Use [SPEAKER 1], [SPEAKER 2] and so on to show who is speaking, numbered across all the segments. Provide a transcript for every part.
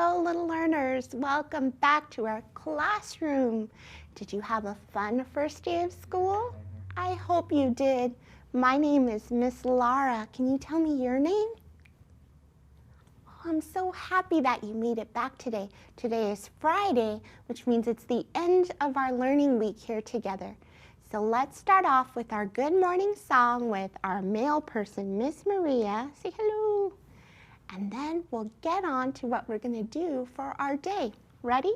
[SPEAKER 1] Hello, little learners. Welcome back to our classroom. Did you have a fun first day of school? I hope you did. My name is Miss Lara. Can you tell me your name? Oh, I'm so happy that you made it back today. Today is Friday, which means it's the end of our learning week here together. So let's start off with our good morning song with our male person, Miss Maria. Say hello. And then we'll get on to what we're going to do for our day. Ready?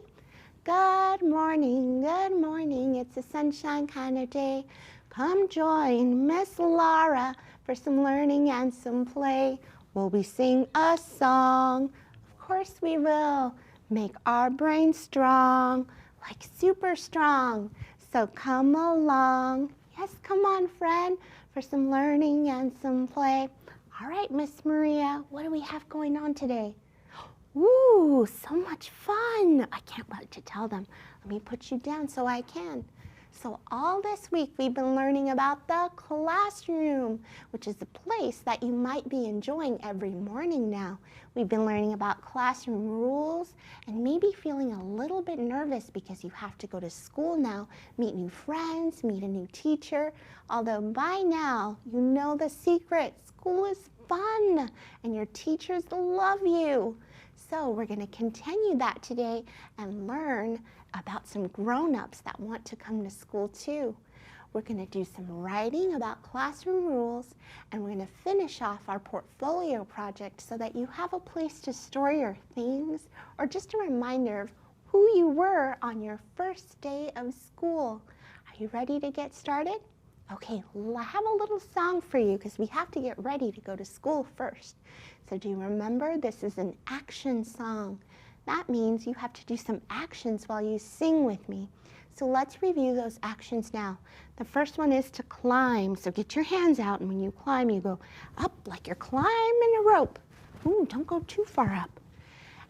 [SPEAKER 1] Good morning, it's a sunshine kind of day. Come join Miss Lara for some learning and some play. Will we sing a song? Of course we will. Make our brains strong, like super strong. So come along. Yes, come on, friend, for some learning and some play. All right, Miss Maria, what do we have going on today? Ooh, so much fun. I can't wait to tell them. Let me put you down so I can. So all this week we've been learning about the classroom, which is a place that you might be enjoying every morning now. We've been learning about classroom rules and maybe feeling a little bit nervous because you have to go to school now, meet new friends, meet a new teacher. Although by now you know the secret. School is fun and your teachers love you. So we're going to continue that today and learn about some grown-ups that want to come to school too. We're going to do some writing about classroom rules, and we're going to finish off our portfolio project so that you have a place to store your things or just a reminder of who you were on your first day of school. Are you ready to get started? Okay, I have a little song for you because we have to get ready to go to school first. So do you remember this is an action song? That means you have to do some actions while you sing with me. So let's review those actions now. The first one is to climb. So get your hands out, and when you climb, you go up like you're climbing a rope. Ooh, don't go too far up.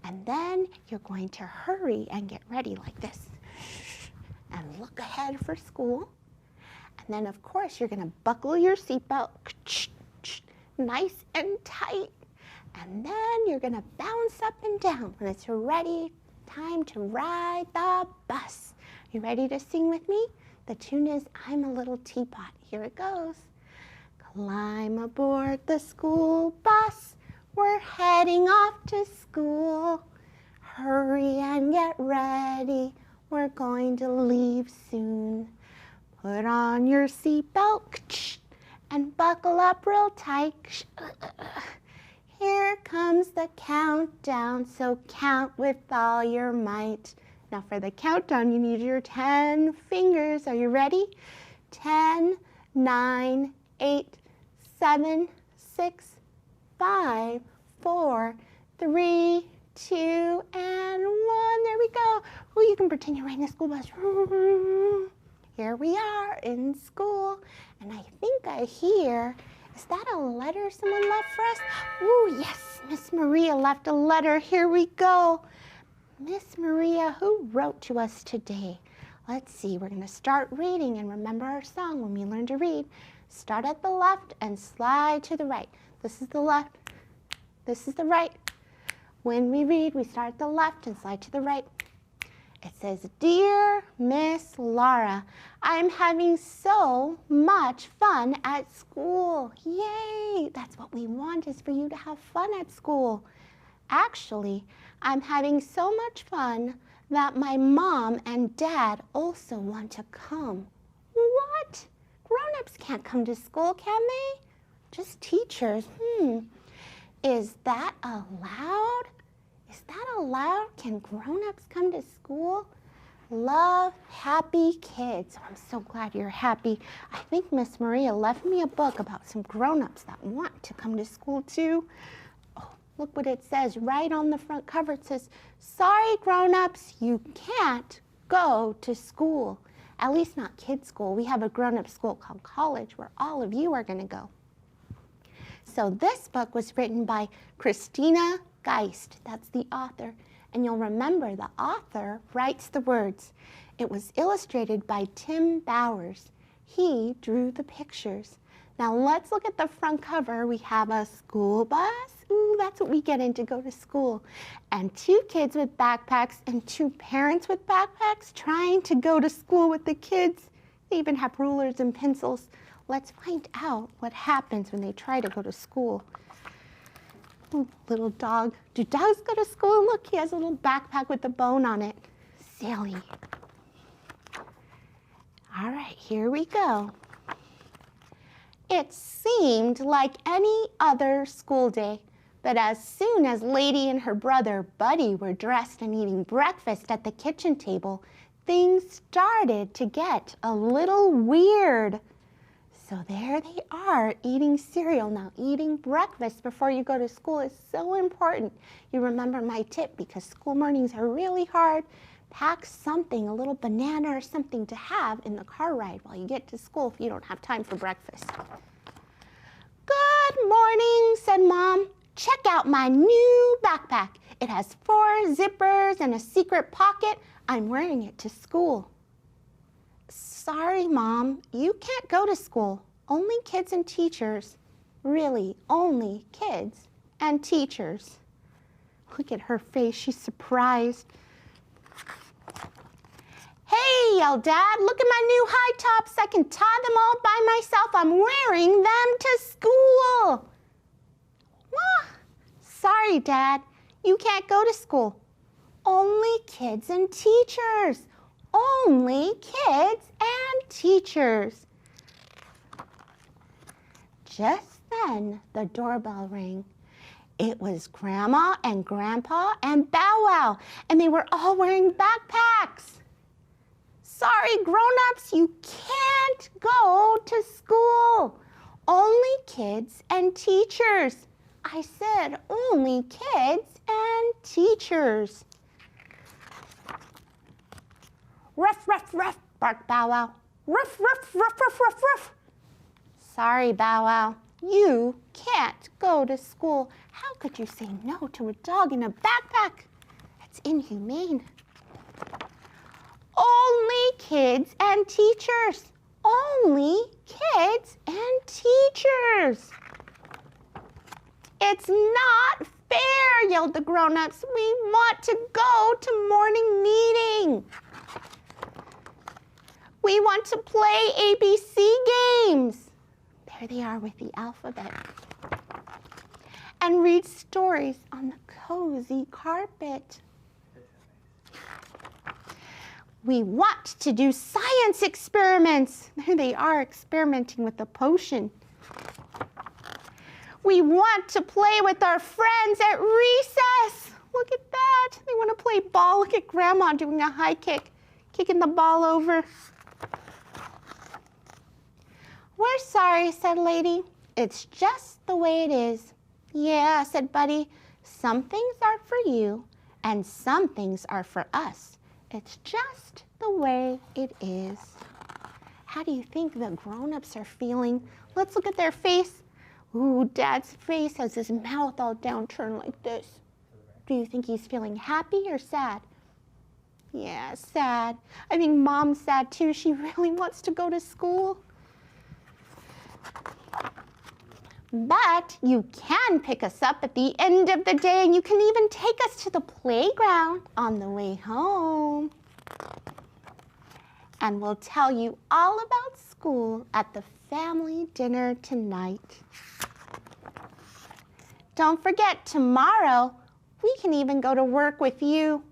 [SPEAKER 1] And then you're going to hurry and get ready like this. And look ahead for school. And then, of course, you're going to buckle your seatbelt nice and tight. And then you're going to bounce up and down when it's ready, time to ride the bus. You ready to sing with me? The tune is I'm a Little Teapot. Here it goes. Climb aboard the school bus. We're heading off to school. Hurry and get ready. We're going to leave soon. Put on your seatbelt and buckle up real tight. Here comes the countdown, so count with all your might. Now for the countdown, you need your 10 fingers. Are you ready? 10, 9, 8, 7, 6, 5, 4, 3, 2, and 1. There we go. Oh, you can pretend you're riding a school bus. Here we are in school, and I think I hear, is that a letter someone left for us? Ooh, yes, Miss Maria left a letter. Here we go. Miss Maria, who wrote to us today? Let's see, we're going to start reading, and remember our song when we learn to read. Start at the left and slide to the right. This is the left. This is the right. When we read, we start at the left and slide to the right. It says, Dear Miss Lara, I'm having so much fun at school. Yay! That's what we want, is for you to have fun at school. Actually, I'm having so much fun that my mom and dad also want to come. What? Grown-ups can't come to school, can they? Just teachers. Is that allowed? Is that allowed? Can grown-ups come to school? Love, happy kids. Oh, I'm so glad you're happy. I think Miss Maria left me a book about some grown-ups that want to come to school too. Oh, look what it says right on the front cover. It says, sorry grown-ups, you can't go to school. At least not kids' school. We have a grown-up school called college where all of you are going to go. So this book was written by Christina Geist. That's the author. And you'll remember the author writes the words. It was illustrated by Tim Bowers. He drew the pictures. Now let's look at the front cover. We have a school bus. Ooh, that's what we get in to go to school. And 2 kids with backpacks and 2 parents with backpacks trying to go to school with the kids. They even have rulers and pencils. Let's find out what happens when they try to go to school. Ooh, little dog. Do dogs go to school? Look, he has a little backpack with a bone on it. Silly. All right, here we go. It seemed like any other school day, but as soon as Lady and her brother Buddy were dressed and eating breakfast at the kitchen table, things started to get a little weird. So there they are, eating cereal. Now, eating breakfast before you go to school is so important. You remember my tip, because school mornings are really hard. Pack something, a little banana or something to have in the car ride while you get to school if you don't have time for breakfast. Good morning, said Mom. Check out my new backpack. It has 4 zippers and a secret pocket. I'm wearing it to school. Sorry, Mom, you can't go to school. Only kids and teachers. Really, only kids and teachers. Look at her face, she's surprised. Hey, yelled Dad, look at my new high tops. I can tie them all by myself. I'm wearing them to school. Ah, sorry, Dad, you can't go to school. Only kids and teachers. Only kids and teachers. Just then, the doorbell rang. It was Grandma and Grandpa and Bow Wow, and they were all wearing backpacks. Sorry, grown-ups, you can't go to school. Only kids and teachers. I said only kids and teachers. Ruff, ruff, ruff, barked Bow Wow. Ruff, ruff, ruff, ruff, ruff, ruff. Sorry, Bow Wow, you can't go to school. How could you say no to a dog in a backpack? That's inhumane. Only kids and teachers. Only kids and teachers. It's not fair, yelled the grown-ups. We want to go to morning meeting. We want to play ABC games. There they are with the alphabet. And read stories on the cozy carpet. We want to do science experiments. There they are, experimenting with the potion. We want to play with our friends at recess. Look at that. They want to play ball. Look at Grandma doing a high kick, kicking the ball over. We're sorry, said Lady. It's just the way it is. Yeah, said Buddy. Some things are for you, and some things are for us. It's just the way it is. How do you think the grown-ups are feeling? Let's look at their face. Ooh, Dad's face has his mouth all downturned like this. Do you think he's feeling happy or sad? Yeah, sad. I think Mom's sad too. She really wants to go to school. But you can pick us up at the end of the day, and you can even take us to the playground on the way home. And we'll tell you all about school at the family dinner tonight. Don't forget, tomorrow, we can even go to work with you.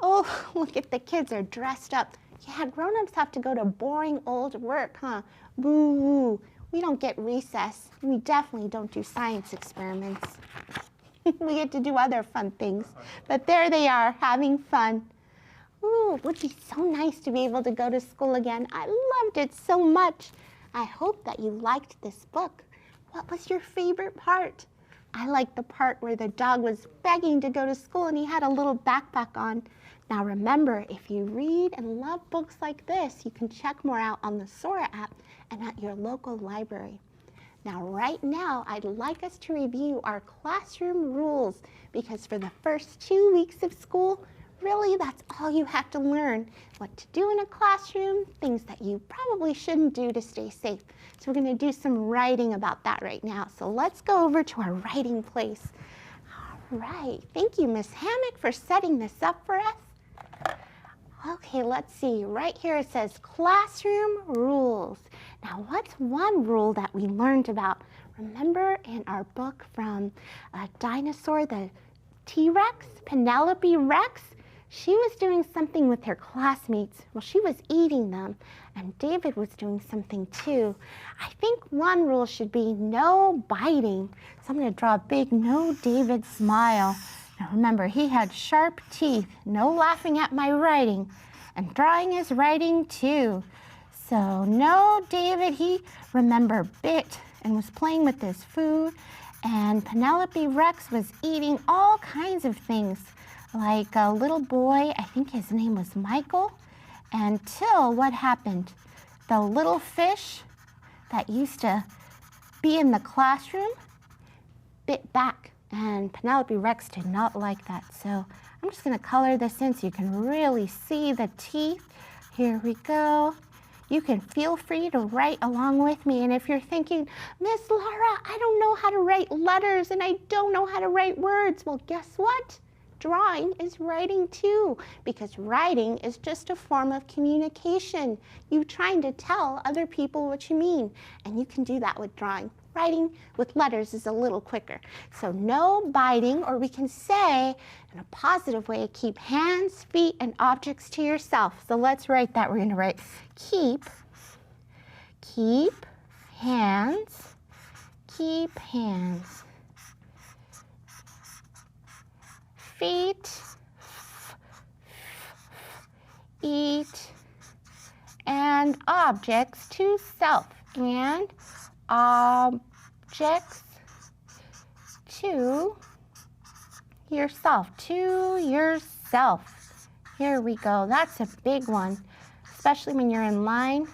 [SPEAKER 1] Oh, look at the kids are dressed up. Yeah, grown-ups have to go to boring old work, huh? Boo. We don't get recess. We definitely don't do science experiments. We get to do other fun things. But there they are, having fun. Ooh, it would be so nice to be able to go to school again. I loved it so much. I hope that you liked this book. What was your favorite part? I liked the part where the dog was begging to go to school and he had a little backpack on. Now remember, if you read and love books like this, you can check more out on the Sora app and at your local library. Now right now, I'd like us to review our classroom rules, because for the first 2 weeks of school, Really, that's all you have to learn. What to do in a classroom, things that you probably shouldn't do to stay safe. So we're going to do some writing about that right now. So let's go over to our writing place. All right. Thank you, Miss Hammock, for setting this up for us. Okay, let's see. Right here it says classroom rules. Now, what's one rule that we learned about? Remember in our book from Dinosaur, the T-Rex, Penelope Rex? She was doing something with her classmates. Well, she was eating them, and David was doing something too. I think one rule should be no biting. So I'm going to draw a big no David smile. Now remember, he had sharp teeth. No laughing at my writing. And drawing is writing too. So no David, he, remember, bit and was playing with his food. And Penelope Rex was eating all kinds of things. Like a little boy, I think his name was Michael, until what happened? The little fish that used to be in the classroom bit back, and Penelope Rex did not like that. So I'm just going to color this in so you can really see the teeth. Here we go. You can feel free to write along with me. And if you're thinking, Miss Lara, I don't know how to write letters and I don't know how to write words, well, guess what? Drawing is writing too, because writing is just a form of communication. You trying to tell other people what you mean, and you can do that with drawing. Writing with letters is a little quicker. So no biting, or we can say in a positive way, keep hands, feet, and objects to yourself. So let's write that. We're going to write keep hands, feet, eat, and objects to self, and objects to yourself, Here we go. That's a big one, especially when you're in line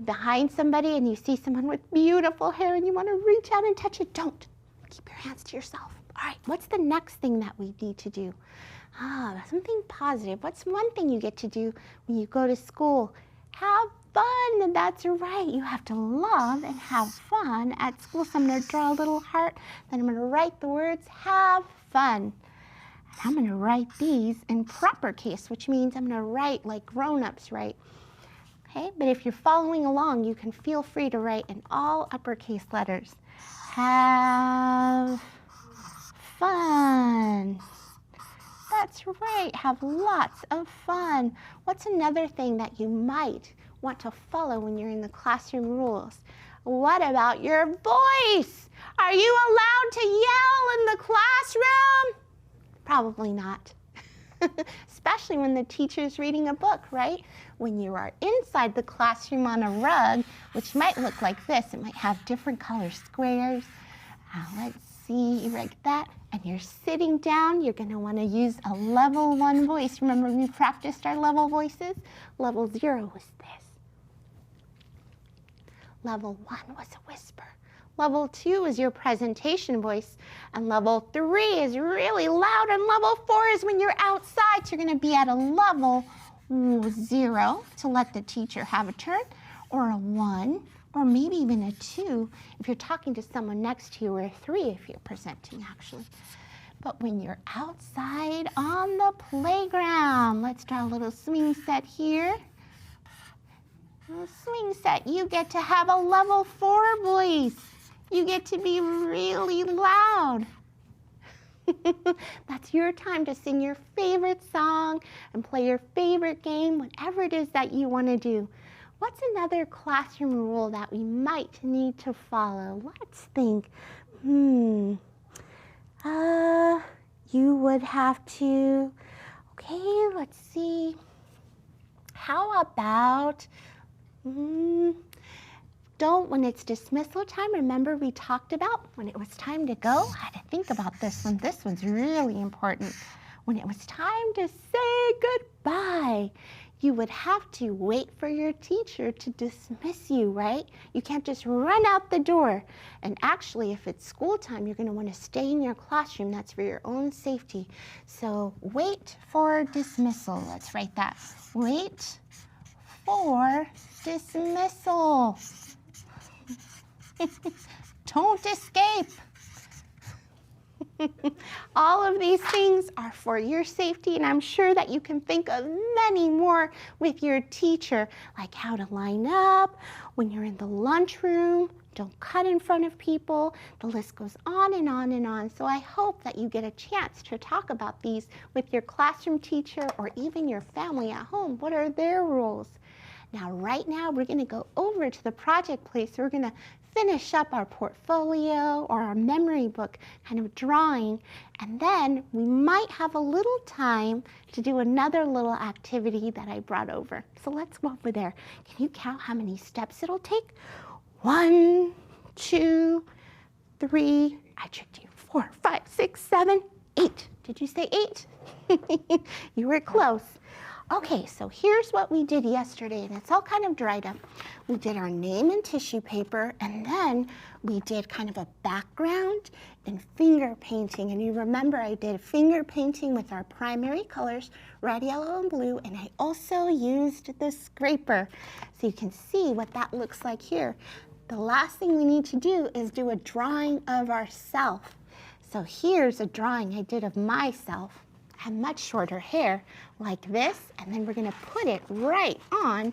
[SPEAKER 1] behind somebody and you see someone with beautiful hair and you want to reach out and touch it. Don't. Keep your hands to yourself. All right, what's the next thing that we need to do? Something positive. What's one thing you get to do when you go to school? Have fun, and that's right. You have to love and have fun at school. So I'm going to draw a little heart, then I'm going to write the words, have fun. And I'm going to write these in proper case, which means I'm going to write like grown-ups write. Okay, but if you're following along, you can feel free to write in all uppercase letters. Have fun. That's right, have lots of fun. What's another thing that you might want to follow when you're in the classroom rules? What about your voice? Are you allowed to yell in the classroom? Probably not. Especially when the teacher's reading a book, right? When you are inside the classroom on a rug, which might look like this, it might have different color squares. Let's see, like that. And you're sitting down, you're going to want to use a level 1 voice. Remember, we practiced our level voices? Level 0 was this. Level 1 was a whisper. Level 2 is your presentation voice. And level 3 is really loud. And level 4 is when you're outside. So you're going to be at a level 0 to let the teacher have a turn, or a 1, or maybe even a 2 if you're talking to someone next to you, or a 3 if you're presenting, actually. But when you're outside on the playground, let's draw a little swing set here. A swing set, you get to have a level 4 voice. You get to be really loud. That's your time to sing your favorite song and play your favorite game, whatever it is that you want to do. What's another classroom rule that we might need to follow? Let's think. You would have to, okay, let's see. How about, don't, when it's dismissal time, remember we talked about when it was time to go? I had to think about this one. This one's really important. When it was time to say goodbye, you would have to wait for your teacher to dismiss you, right? You can't just run out the door. And actually, if it's school time, you're going to want to stay in your classroom. That's for your own safety. So wait for dismissal. Let's write that. Wait for dismissal. Don't escape. All of these things are for your safety, and I'm sure that you can think of many more with your teacher, like how to line up, when you're in the lunchroom, don't cut in front of people. The list goes on and on and on. So I hope that you get a chance to talk about these with your classroom teacher or even your family at home. What are their rules? Now, right now, we're going to go over to the project place. We're going to finish up our portfolio or our memory book kind of drawing, and then we might have a little time to do another little activity that I brought over. So let's go over there. Can you count how many steps it'll take? 1, 2, 3, I tricked you, 4, 5, 6, 7, 8. Did you say 8? You were close. Okay, so here's what we did yesterday, and it's all kind of dried up. We did our name in tissue paper, and then we did kind of a background and finger painting. And you remember I did finger painting with our primary colors, red, yellow, and blue, and I also used the scraper. So you can see what that looks like here. The last thing we need to do is do a drawing of ourselves. So here's a drawing I did of myself. I have much shorter hair like this, and then we're going to put it right on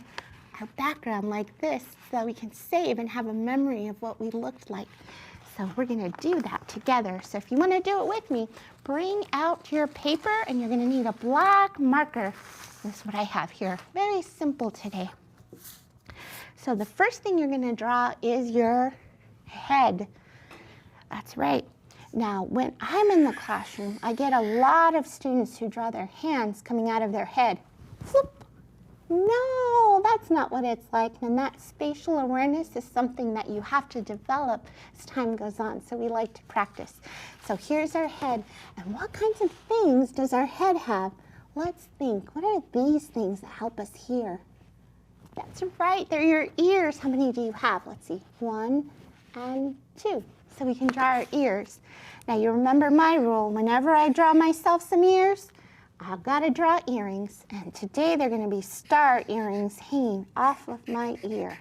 [SPEAKER 1] our background like this so we can save and have a memory of what we looked like. So we're going to do that together. So if you want to do it with me, bring out your paper, and you're going to need a black marker. This is what I have here. Very simple today. So the first thing you're going to draw is your head. That's right. Now, when I'm in the classroom, I get a lot of students who draw their hands coming out of their head. Flip. No, that's not what it's like. And that spatial awareness is something that you have to develop as time goes on. So we like to practice. So here's our head. And what kinds of things does our head have? Let's think. What are these things that help us hear? That's right. They're your ears. How many do you have? Let's see. 1 and 2. So we can draw our ears. Now you remember my rule. Whenever I draw myself some ears, I've got to draw earrings. And today they're going to be star earrings hanging off of my ear.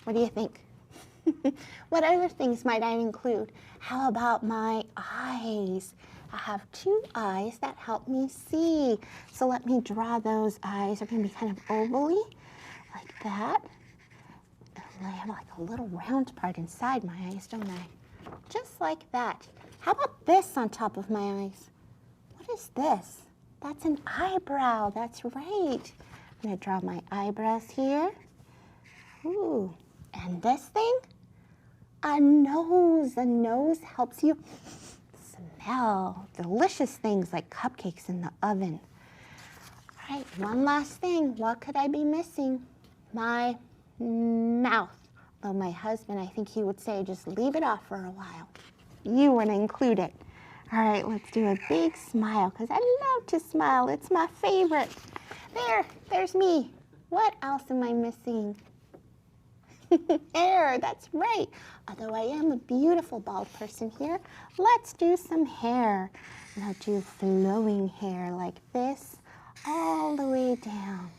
[SPEAKER 1] What do you think? What other things might I include? How about my eyes? I have 2 eyes that help me see. So let me draw those eyes. They're going to be kind of ovally, like that. I have like a little round part inside my eyes, don't I? Just like that. How about this on top of my eyes? What is this? That's an eyebrow. That's right. I'm going to draw my eyebrows here. Ooh. And this thing? A nose. A nose helps you smell delicious things like cupcakes in the oven. All right, one last thing. What could I be missing? My mouth. Though my husband, I think he would say, just leave it off for a while. You want to include it. All right, let's do a big smile, because I love to smile. It's my favorite. There's me. What else am I missing? Hair, that's right. Although I am a beautiful bald person here, let's do some hair. And I'll do flowing hair like this all the way down.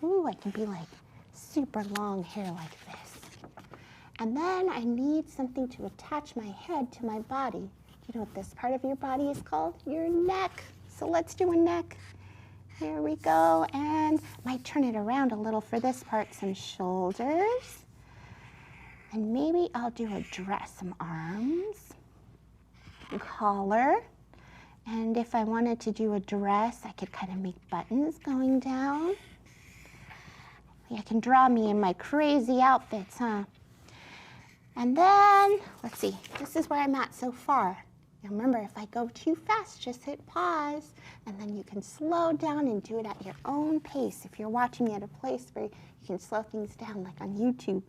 [SPEAKER 1] Ooh, I can be like super long hair like this. And then I need something to attach my head to my body. Do you know what this part of your body is called? Your neck. So let's do a neck. Here we go. And might turn it around a little for this part. Some shoulders. And maybe I'll do a dress, some arms, collar. And if I wanted to do a dress, I could kind of make buttons going down. I can draw me in my crazy outfits, huh? And then, let's see, this is where I'm at so far. Now remember, if I go too fast, just hit pause, and then you can slow down and do it at your own pace. If you're watching me at a place where you can slow things down, like on YouTube.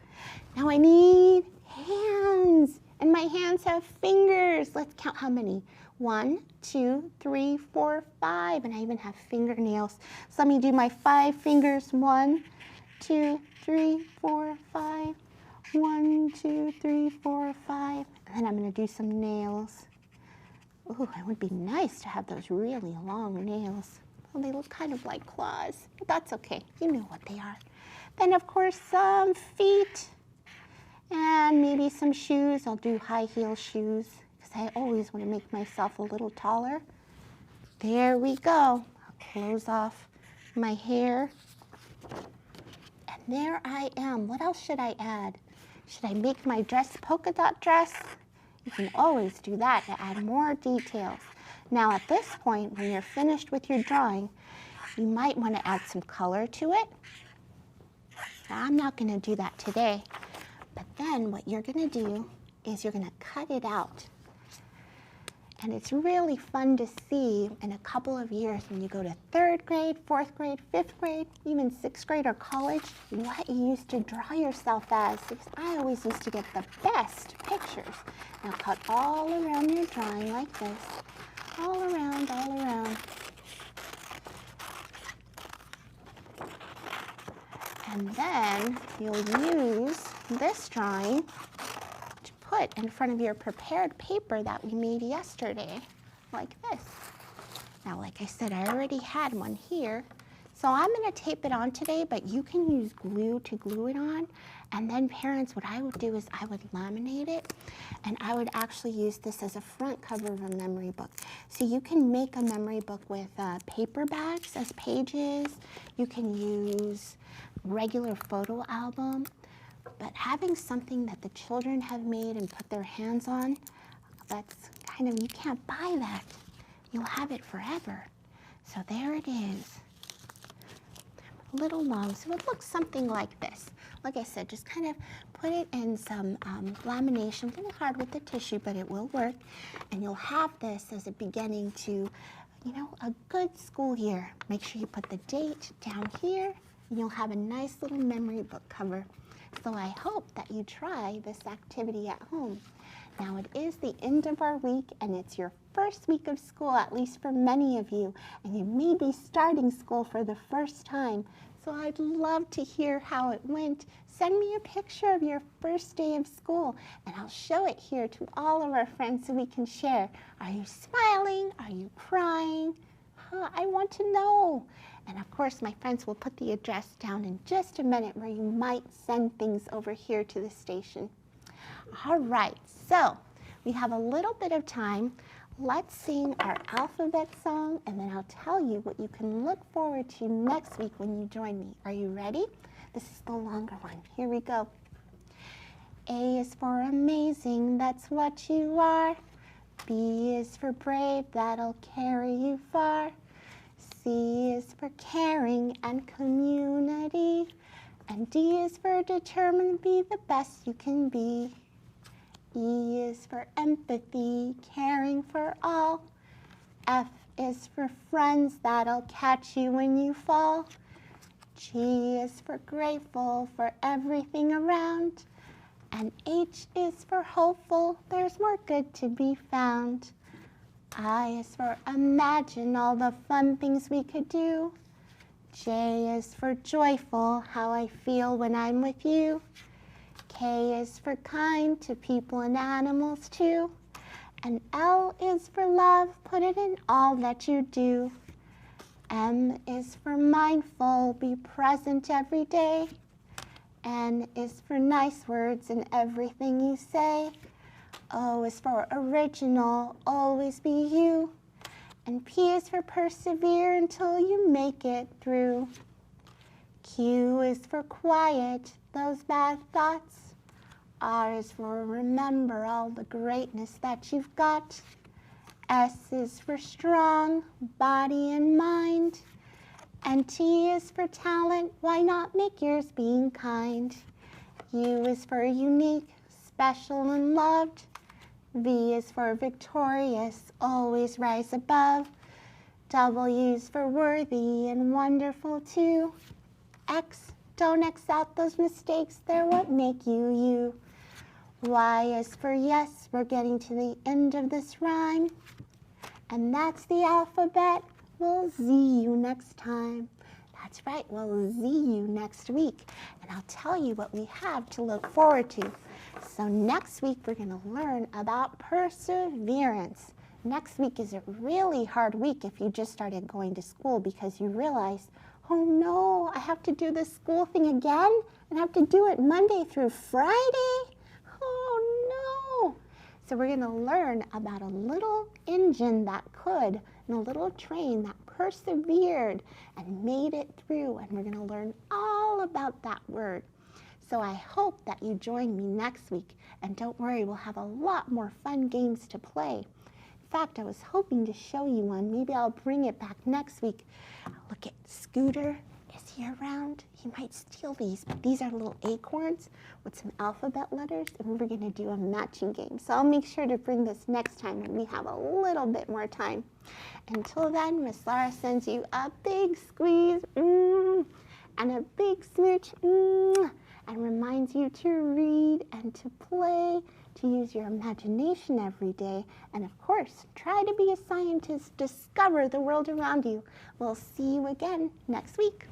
[SPEAKER 1] Now I need hands, and my hands have fingers. Let's count how many. 1, 2, 3, 4, 5. And I even have fingernails. So let me do my 5 fingers. 1, 2, 3, 4, 5. 1, 2, 3, 4, 5. And then I'm going to do some nails. Ooh, it would be nice to have those really long nails. Well, they look kind of like claws, but that's okay. You know what they are. Then, of course, some feet and maybe some shoes. I'll do high heel shoes because I always want to make myself a little taller. There we go. I'll close off my hair. And there I am. What else should I add? Should I make my dress polka dot dress? You can always do that to add more details. Now at this point, when you're finished with your drawing, you might want to add some color to it. Now, I'm not going to do that today, but then what you're going to do is you're going to cut it out. And it's really fun to see in a couple of years when you go to 3rd grade, 4th grade, 5th grade, even 6th grade or college, what you used to draw yourself as. Because I always used to get the best pictures. Now cut all around your drawing like this. All around, all around. And then you'll use this drawing put in front of your prepared paper that we made yesterday, like this. Now, like I said, I already had one here, so I'm going to tape it on today, but you can use glue to glue it on. And then parents, what I would do is I would laminate it, and I would actually use this as a front cover of a memory book. So you can make a memory book with paper bags as pages. You can use regular photo album. But having something that the children have made and put their hands on, that's kind of, you can't buy that. You'll have it forever. So there it is. A little long, so it looks something like this. Like I said, just kind of put it in some lamination, a little hard with the tissue, but it will work. And you'll have this as a beginning to, you know, a good school year. Make sure you put the date down here, and you'll have a nice little memory book cover. So I hope that you try this activity at home. Now it is the end of our week, and it's your first week of school, at least for many of you, and you may be starting school for the first time. So I'd love to hear how it went. Send me a picture of your first day of school, and I'll show it here to all of our friends so we can share. Are you smiling? Are you crying? I want to know. And of course, my friends will put the address down in just a minute where you might send things over here to the station. All right, so we have a little bit of time. Let's sing our alphabet song, and then I'll tell you what you can look forward to next week when you join me. Are you ready? This is the longer one. Here we go. A is for amazing, that's what you are. B is for brave, that'll carry you far. C is for caring and community. And D is for determined, be the best you can be. E is for empathy, caring for all. F is for friends that'll catch you when you fall. G is for grateful for everything around. And H is for hopeful, there's more good to be found. I is for imagine all the fun things we could do. J is for joyful, how I feel when I'm with you. K is for kind to people and animals too. And L is for love, put it in all that you do. M is for mindful, be present every day. N is for nice words in everything you say. O is for original, always be you. And P is for persevere until you make it through. Q is for quiet those bad thoughts. R is for remember all the greatness that you've got. S is for strong, body and mind. And T is for talent, why not make yours being kind? U is for unique, special and loved. V is for victorious, always rise above. W is for worthy and wonderful too. X, don't X out those mistakes, they're what make you you. Y is for yes, we're getting to the end of this rhyme. And that's the alphabet. We'll see you next time. That's right, we'll see you next week. And I'll tell you what we have to look forward to. So next week, we're going to learn about perseverance. Next week is a really hard week if you just started going to school because you realize, oh no, I have to do this school thing again and I have to do it Monday through Friday. Oh no. So we're going to learn about a little engine that could and a little train that persevered and made it through, and we're going to learn all about that word. So I hope that you join me next week, and don't worry, we'll have a lot more fun games to play. In fact, I was hoping to show you one. Maybe I'll bring it back next week. Look at Scooter. Is he around? He might steal these, but these are little acorns with some alphabet letters, and we're going to do a matching game. So I'll make sure to bring this next time when we have a little bit more time. Until then, Miss Lara sends you a big squeeze and a big smooch and reminds you to read and to play, to use your imagination every day, and of course, try to be a scientist, discover the world around you. We'll see you again next week.